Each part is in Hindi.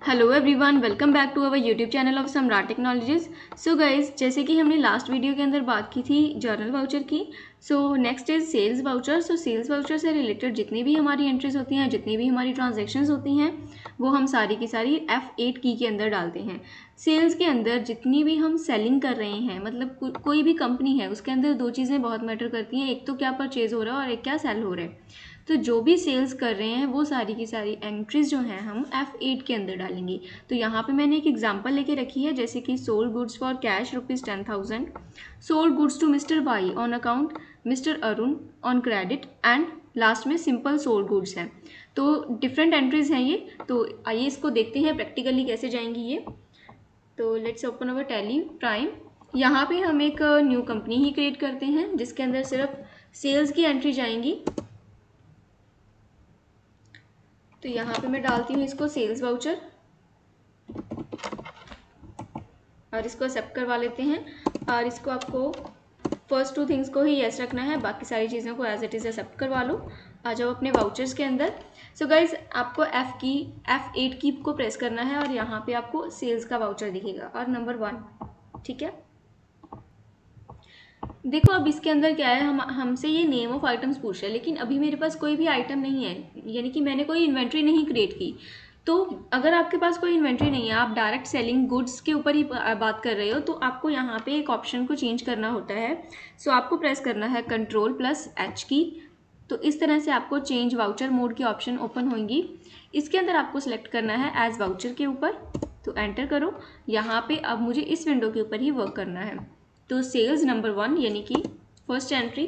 Hello everyone, welcome back to our YouTube channel of Samrat technologies. So guys, जैसे कि हमने लास्ट वीडियो के अंदर बात की थी जर्नल वाउचर की, so next is sales voucher. So sales voucher से रिलेटेड जितनी भी हमारी एंट्रीज होती हैं, जितनी भी हमारी ट्रांजेक्शन्स होती हैं, वो हम सारी की सारी F8 की के अंदर डालते हैं। सेल्स के अंदर जितनी भी हम सेलिंग कर रहे हैं, मतलब कोई भी कंपनी है, उसके अंदर दो चीज़ें बहुत मैटर करती हैं। एक तो क्या परचेज हो रहा है और एक क्या सेल हो रहा है। तो जो भी सेल्स कर रहे हैं वो सारी की सारी एंट्रीज जो हैं हम F8 के अंदर डालेंगे। तो यहाँ पे मैंने एक एग्जांपल लेके रखी है, जैसे कि sold goods for cash ₹10,000, sold goods to mister Y on account mister Arun on credit, and last में सिंपल सोल्ड गुड्स हैं। तो डिफरेंट एंट्रीज हैं ये। तो आइए इसको देखते हैं प्रैक्टिकली कैसे जाएंगी ये। तो let's open our tally prime. यहाँ पे हम एक न्यू कंपनी ही क्रिएट करते हैं जिसके अंदर सिर्फ सेल्स की एंट्री जाएंगी। तो यहाँ पे मैं डालती हूँ इसको सेल्स वाउचर और इसको एक्सेप्ट करवा लेते हैं। और इसको आपको फर्स्ट टू थिंग्स को ही यस रखना है, बाकी सारी चीज़ों को एज इट इज़ एक्सेप्ट करवा लो। आ जाओ अपने वाउचर्स के अंदर। सो गाइज, आपको F8 की को प्रेस करना है और यहाँ पे आपको सेल्स का वाउचर दिखेगा और नंबर 1, ठीक है। देखो अब इसके अंदर क्या है, हमसे ये नेम ऑफ आइटम्स पूछ रहा है, लेकिन अभी मेरे पास कोई भी आइटम नहीं है, यानी कि मैंने कोई इन्वेंट्री नहीं क्रिएट की। तो अगर आपके पास कोई इन्वेंट्री नहीं है, आप डायरेक्ट सेलिंग गुड्स के ऊपर ही बात कर रहे हो, तो आपको यहाँ पे एक ऑप्शन को चेंज करना होता है। सो आपको प्रेस करना है Ctrl+H की। तो इस तरह से आपको चेंज वाउचर मोड की ऑप्शन ओपन होंगी। इसके अंदर आपको सेलेक्ट करना है एज वाउचर के ऊपर, तो एंटर करो। यहाँ पे अब मुझे इस विंडो के ऊपर ही वर्क करना है। तो सेल्स नंबर 1 यानी कि फर्स्ट एंट्री।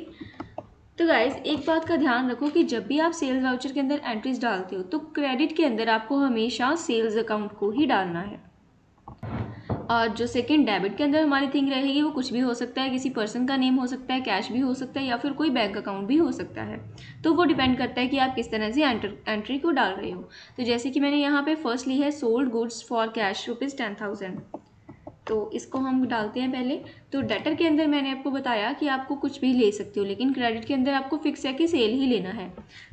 तो गाइज, एक बात का ध्यान रखो कि जब भी आप सेल्स वाउचर के अंदर एंट्रीज डालते हो तो क्रेडिट के अंदर आपको हमेशा सेल्स अकाउंट को ही डालना है। और जो सेकंड डेबिट के अंदर हमारी थिंग रहेगी वो कुछ भी हो सकता है, किसी पर्सन का नेम हो सकता है, कैश भी हो सकता है, या फिर कोई बैंक अकाउंट भी हो सकता है। तो वो डिपेंड करता है कि आप किस तरह से एंट्री को डाल रहे हो। तो जैसे कि मैंने यहाँ पे फर्स्ट ली है सोल्ड गुड्स फॉर कैश ₹10,000, तो इसको हम डालते हैं पहले। तो डेटर के अंदर मैंने आपको बताया कि आपको कुछ भी ले सकते हो, लेकिन क्रेडिट के अंदर आपको फिक्स है कि सेल ही लेना है।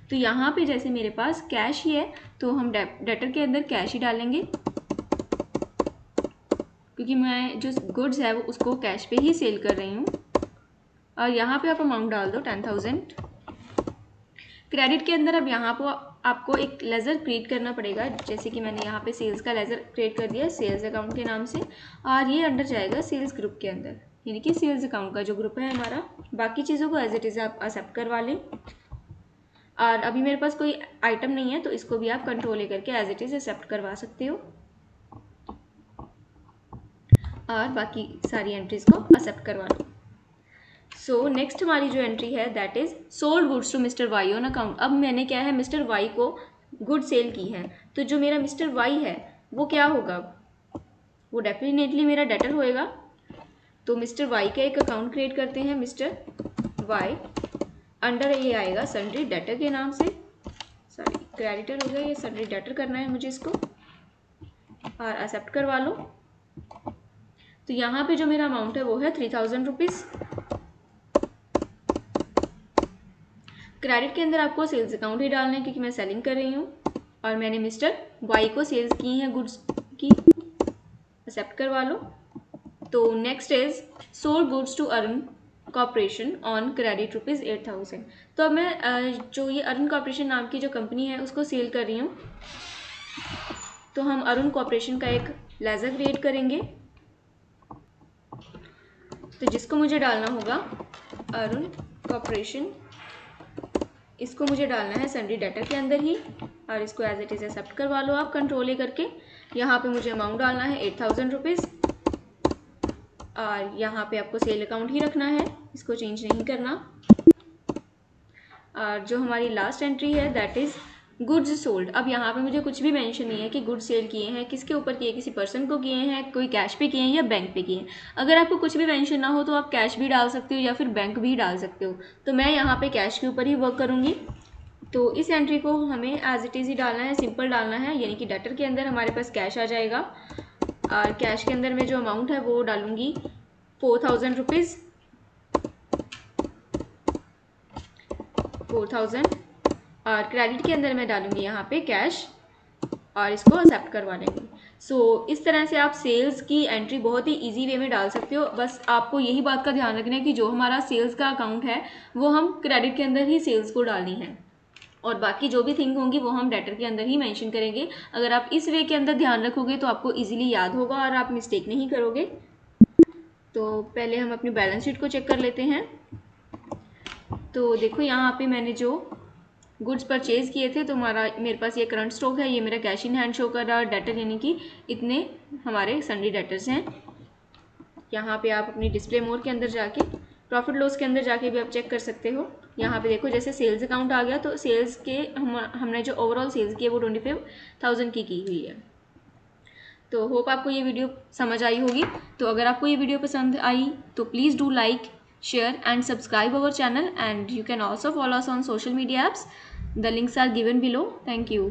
तो यहाँ पे जैसे मेरे पास कैश ही है, तो हम डेटर के अंदर कैश ही डालेंगे, क्योंकि मैं जो गुड्स है वो उसको कैश पे ही सेल कर रही हूँ। और यहाँ पे आप अमाउंट डाल दो 10,000। क्रेडिट के अंदर अब यहाँ पर आपको एक लेज़र क्रिएट करना पड़ेगा, जैसे कि मैंने यहाँ पे सेल्स का लेज़र क्रिएट कर दिया सेल्स अकाउंट के नाम से, और ये अंडर जाएगा सेल्स ग्रुप के अंदर, यानी कि सेल्स अकाउंट का जो ग्रुप है हमारा। बाकी चीज़ों को एज इट इज़ आप एक्सेप्ट करवा लें। और अभी मेरे पास कोई आइटम नहीं है, तो इसको भी आप कंट्रोल लेकर के एज इट इज़ एक्सेप्ट करवा सकते हो और बाकी सारी एंट्रीज को एक्सेप्ट करवा लो। सो नेक्स्ट हमारी जो एंट्री है that is sold goods to mister Y on account. अब मैंने क्या है, मिस्टर वाई को गुड सेल की है, तो जो मेरा मिस्टर वाई है वो क्या होगा, वो डेफिनेटली मेरा डेटर होएगा। तो मिस्टर वाई का एक अकाउंट क्रिएट करते हैं, मिस्टर वाई, अंडर ये आएगा सन्ड्री डेटर के नाम से, सॉरी क्रेडिटर हो गया, ये सन्ड्री डेटर करना है मुझे इसको, और एक्सेप्ट करवा लो। तो यहाँ पे जो मेरा अमाउंट है वो है ₹3,000। क्रेडिट के अंदर आपको सेल्स अकाउंट ही डालना है, क्योंकि मैं सेलिंग कर रही हूँ और मैंने मिस्टर वाई को सेल्स की हैं गुड्स की, एक्सेप्ट करवा लो। तो next is sold goods to Arun corporation on credit ₹8,000। तो अब मैं जो ये अरुण कॉर्पोरेशन नाम की जो कंपनी है उसको सेल कर रही हूँ। तो हम अरुण कॉर्पोरेशन का एक लेज़र क्रिएट करेंगे, तो जिसको मुझे डालना होगा अरुण कॉर्पोरेशन, इसको मुझे डालना है सन्ड्री डेटर के अंदर ही, और इसको एज इट इज़ एक्सेप्ट करवा लो आप कंट्रोल ले करके। यहाँ पे मुझे अमाउंट डालना है ₹8,000, और यहाँ पे आपको सेल अकाउंट ही रखना है, इसको चेंज नहीं करना। और जो हमारी लास्ट एंट्री है दैट इज़ गुड्स सोल्ड। अब यहाँ पे मुझे कुछ भी मेंशन नहीं है कि गुड्स सेल किए हैं, किसके ऊपर किए, किसी पर्सन को किए हैं, कोई कैश पे किए हैं या बैंक पे किए हैं। अगर आपको कुछ भी मेंशन ना हो तो आप कैश भी डाल सकते हो या फिर बैंक भी डाल सकते हो। तो मैं यहाँ पे कैश के ऊपर ही वर्क करूँगी। तो इस एंट्री को हमें एज इट इज़ ही डालना है, सिंपल डालना है, यानी कि डेटर के अंदर हमारे पास कैश आ जाएगा, और कैश के अंदर मैं जो अमाउंट है वो डालूँगी ₹4,000, 4,000, और क्रेडिट के अंदर मैं डालूंगी यहाँ पे कैश, और इसको एक्सेप्ट करवा लेंगे। इस तरह से आप सेल्स की एंट्री बहुत ही इजी वे में डाल सकते हो। बस आपको यही बात का ध्यान रखना है कि जो हमारा सेल्स का अकाउंट है वो हम क्रेडिट के अंदर ही सेल्स को डालनी है, और बाकी जो भी थिंग होंगी वो हम डेटर के अंदर ही मेंशन करेंगे। अगर आप इस वे के अंदर ध्यान रखोगे तो आपको इजीली याद होगा और आप मिस्टेक नहीं करोगे। तो पहले हम अपनी बैलेंस शीट को चेक कर लेते हैं। तो देखो यहाँ पे मैंने जो गुड्स परचेज किए थे तो मेरे पास ये करंट स्टॉक है, ये मेरा कैश इन हैंड शो कर रहा है। डेटर यानी कि इतने हमारे सन्डी डेटर्स हैं। यहाँ पे आप अपनी डिस्प्ले मोड के अंदर जाके प्रॉफिट लॉस के अंदर जाके भी आप चेक कर सकते हो। यहाँ पे देखो जैसे सेल्स अकाउंट आ गया तो सेल्स के हमने जो ओवरऑल सेल्स की है वो 25,000 की हुई है। तो होप आपको ये वीडियो समझ आई होगी। तो अगर आपको ये वीडियो पसंद आई तो please do like, share and subscribe our channel, and you can also follow us on social media apps. The links are given below. Thank you.